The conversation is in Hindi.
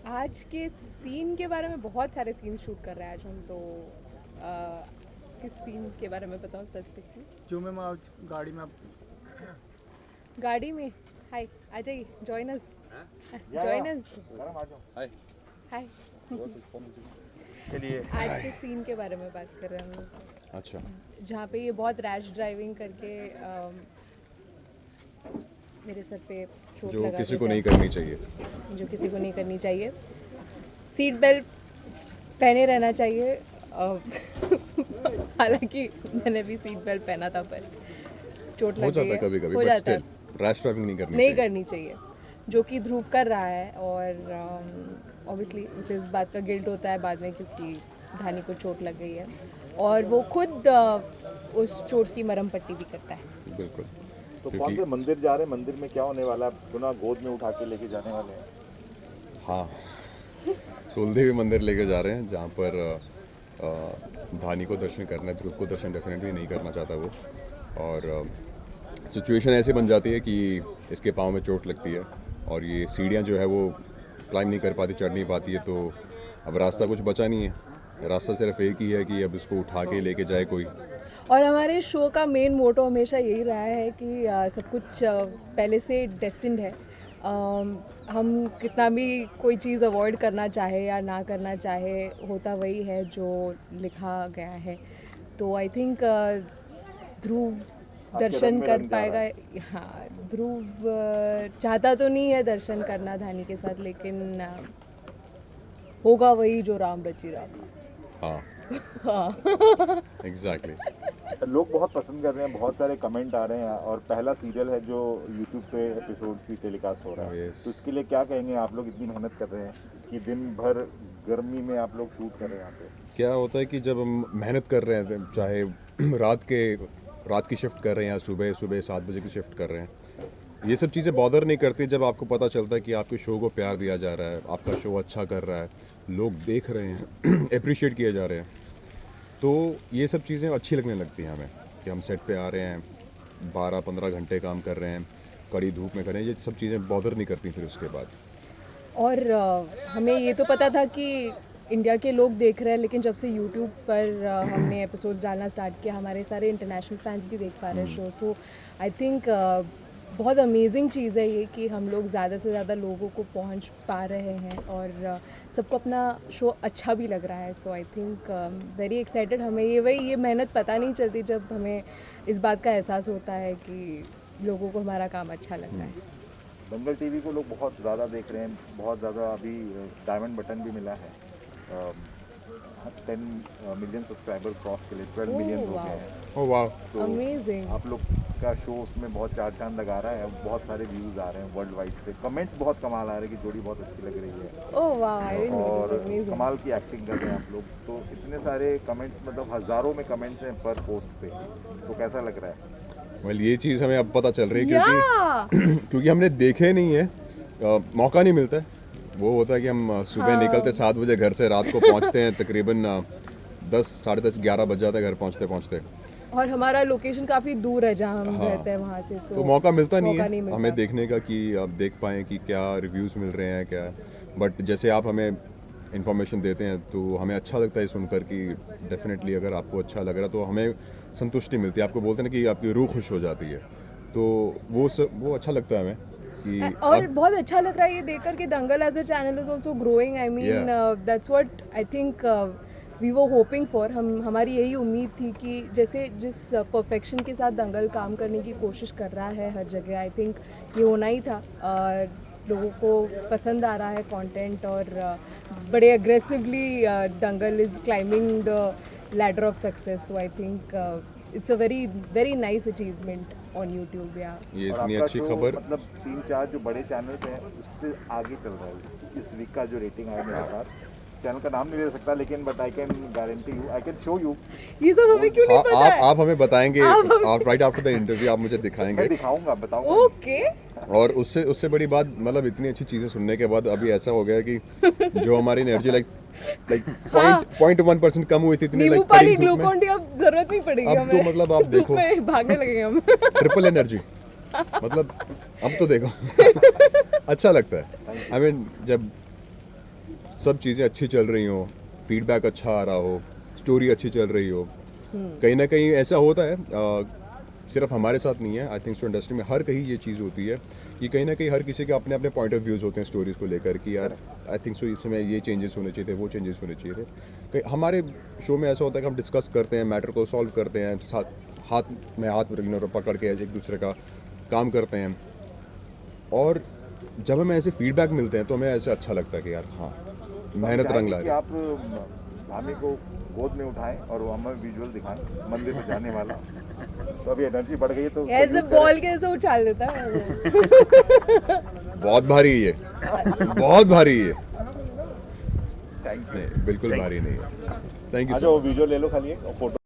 आज के सीन के बारे में बहुत सारे सीन शूट कर रहे हैं आज हम तो किस सीन के बारे में बताऊँ स्पेसिफिकली? जो मैम आज गाड़ी में आप गाड़ी में। हाय, आ जाइए, जॉइन अस। Join us. हाय हाय। चलिए। आज के सीन के बारे में बात कर रहे हैं हम लोग, अच्छा, जहाँ पे ये बहुत रैश ड्राइविंग करके मेरे सर पे चोट जो लगा किसी को देता नहीं है। करनी चाहिए। जो किसी को नहीं करनी चाहिए। सीट बेल्ट पहने रहना चाहिए। हालांकि मैंने भी सीट बेल्ट पहना था, पर चोट हो लग जाता गई है है। कभी कभी, हो बट जाता है। स्टिल रैश ड्राइविंग नहीं करनी नहीं चाहिए। करनी चाहिए, जो कि ध्रुव कर रहा है। और ऑब्वियसली उसे इस बात का गिल्ट होता है बाद में, क्योंकि धानी को चोट लग गई है और वो खुद उस चोट की मरहम पट्टी भी करता है। बिल्कुल। तो कौन क्योंकि से मंदिर जा रहे हैं? मंदिर में क्या होने वाला है? पुनः गोद में उठा के लेके जाने वाले हैं? हाँ, कुलदेवी मंदिर लेके जा रहे हैं, जहाँ पर धानी को दर्शन करना है। ध्रुव को दर्शन डेफिनेटली नहीं करना चाहता वो, और सिचुएशन ऐसे बन जाती है कि इसके पाँव में चोट लगती है और ये सीढ़ियाँ जो है वो क्लाइंब नहीं कर पाती, चढ़ नहीं पाती है। तो अब रास्ता कुछ बचा नहीं है, रास्ता सिर्फ एक ही है कि अब इसको उठा के लेके जाए कोई। और हमारे शो का मेन मोटो हमेशा यही रहा है कि सब कुछ पहले से डेस्टिन्ड है। हम कितना भी कोई चीज़ अवॉइड करना चाहे या ना करना चाहे, होता वही है जो लिखा गया है। तो आई थिंक ध्रुव दर्शन रंग में कर रंग जा रहा पाएगा। हाँ, ध्रुव चाहता तो नहीं है दर्शन करना धानी के साथ, लेकिन होगा वही जो राम रचि राखा। हाँ, हाँ। एग्जैक्टली। लोग बहुत पसंद कर रहे हैं, बहुत सारे कमेंट आ रहे हैं, और पहला सीरियल है जो यूट्यूब पे एपिसोड भी टेलीकास्ट हो रहा है। Yes. तो इसके लिए क्या कहेंगे? आप लोग इतनी मेहनत कर रहे हैं कि दिन भर गर्मी में आप लोग शूट कर रहे हैं यहाँ पे। क्या होता है कि जब हम मेहनत कर रहे हैं, चाहे रात की शिफ्ट कर रहे हैं या सुबह 7 बजे की शिफ्ट कर रहे हैं, ये सब चीज़ें बॉदर नहीं करती जब आपको पता चलता है कि आपके शो को प्यार दिया जा रहा है, आपका शो अच्छा कर रहा है, लोग देख रहे हैं, अप्रिशिएट किए जा रहे हैं। तो ये सब चीज़ें अच्छी लगने लगती हैं हमें, कि हम सेट पे आ रहे हैं, 12-15 घंटे काम कर रहे हैं, कड़ी धूप में खड़े हैं, ये सब चीज़ें बॉदर नहीं करती फिर उसके बाद। और हमें ये तो पता था कि इंडिया के लोग देख रहे हैं, लेकिन जब से यूट्यूब पर हमने एपिसोड्स डालना स्टार्ट किया, हमारे सारे इंटरनेशनल फैंस भी देख पा रहे हैं शो। सो आई थिंक बहुत अमेजिंग चीज़ है ये कि हम लोग ज़्यादा से ज़्यादा लोगों को पहुंच पा रहे हैं और सबको अपना शो अच्छा भी लग रहा है। सो आई थिंक वेरी एक्साइटेड। हमें ये मेहनत पता नहीं चलती जब हमें इस बात का एहसास होता है कि लोगों को हमारा काम अच्छा लग रहा है। दंगल टीवी को लोग बहुत ज़्यादा देख रहे हैं, बहुत ज़्यादा। अभी डायमंड बटन भी मिला है। 10 मिलियन सब्सक्राइबर क्रॉस के लिए 12 मिलियन हो wow. गए हैं। ओह वाह। तो Amazing. आप लोग का शो उसमें बहुत चार चांद लगा रहा है। बहुत सारे व्यूज़ आ रहे हैं वर्ल्ड वाइड से, कमेंट्स बहुत कमाल आ रहे हैं कि जोड़ी बहुत अच्छी लग रही है ओह वाह, आई डिडंट नो और दिस। अमेजिंग। कमाल की एक्टिंग कर रहे हैं आप लोग। तो इतने सारे कमेंट्स, मतलब हज़ारों में कमेंट्स हैं पर पोस्ट पे, तो कैसा लग रहा है? वेल, ये चीज़ हमें अब पता चल रही है, या क्योंकि हमने देखे नहीं है, मौका नहीं मिलता है। वो होता है कि हम सुबह निकलते 7 बजे घर से, रात को पहुंचते हैं तकरीबन 10, साढ़े 10, 11 बज जाता है घर पहुंचते पहुंचते। और हमारा लोकेशन काफ़ी दूर है जहाँ हम हाँ। रहते हैं वहाँ से। तो मौका मिलता नहीं मौका है नहीं मिलता। हमें देखने का कि आप देख पाएँ कि क्या रिव्यूज़ मिल रहे हैं क्या। बट जैसे आप हमें इन्फॉर्मेशन देते हैं तो हमें अच्छा लगता है सुनकर कि डेफिनेटली अगर आपको अच्छा लग रहा है तो हमें संतुष्टि मिलती है। आपको बोलते हैं ना कि आपकी रूह खुश हो जाती है, तो वो अच्छा लगता है हमें कि और बहुत अच्छा लग रहा है ये देखकर कि Dangal as a channel is also growing. I mean that's what I think we were hoping for. हमारी यही उम्मीद थी कि जैसे जिस परफेक्शन के साथ दंगल काम करने की कोशिश कर रहा है हर जगह, आई थिंक ये होना ही था। लोगों को पसंद आ रहा है कंटेंट और बड़े aggressively Dangal is climbing the ladder of success. तो I think it's a very very nice achievement on YouTube. या ये और इतनी आपका अच्छी शो खबर। मतलब 3-4 जो बड़े चैनल्स हैं उससे आगे चल रहा है। इस वीक का जो रेटिंग आया मेरे पास, चैनल का नाम नहीं ले सकता लेकिन but I can guarantee you, I can show you. ये सब हमें क्यों नहीं हाँ, पता है? आप हमें बताएंगे, आप आप राइट आफ्टर द इंटरव्यू आप मुझे दिखाएंगे। मैं दिखाऊंगा, बताऊंगा। ओके। और उससे बड़ी बात, मतलब इतनी अच्छी चीज़ें सुनने के बाद अभी ऐसा हो गया कि जो हमारी एनर्जी लाइक 0.1% कम हुई थी, इतनी नींबू लाइक पानी ग्लूकोन डी अब जरूरत नहीं पड़ेगी अब हमें। तो मतलब आप धूप देखो। में भागने लगेंगे हम। ट्रिपल एनर्जी, मतलब अब तो देखो अच्छा लगता है। आई मीन जब सब चीज़ें अच्छी चल रही हों, फीडबैक अच्छा आ रहा हो, स्टोरी अच्छी चल रही हो, कहीं ना कहीं ऐसा होता है, सिर्फ हमारे साथ नहीं है, आई थिंक सो इंडस्ट्री में हर कहीं ये चीज़ होती है कि कहीं ना कहीं हर किसी के अपने अपने पॉइंट ऑफ व्यूज़ होते हैं स्टोरीज़ को लेकर कि यार आई थिंक सो इसमें ये चेंजेस होने चाहिए थे, वो चेंजेस होने चाहिए थे। हमारे शो में ऐसा होता है कि हम डिस्कस करते हैं, मैटर को सॉल्व करते हैं, साथ हाथ में हाथ पकड़ के एक दूसरे का काम करते हैं, और जब हमें ऐसे फीडबैक मिलते हैं तो हमें ऐसे अच्छा लगता है कि यार हाँ, मेहनत रंग ला कि रही है। आप भाभी को गोद में उठाएं और वो हमें विजुअल दिखाएं मंदिर में जाने वाला, तो अभी एनर्जी बढ़ गई है तो उसको ऐसे use करें। बॉल कैसे उछाल देता है वो? बहुत भारी है ये, बहुत भारी है ये। Thank you. नहीं, बिल्कुल भारी नहीं है। थैंक यू आ सो जाओ वीडियो ले लो खाली एक और फोटो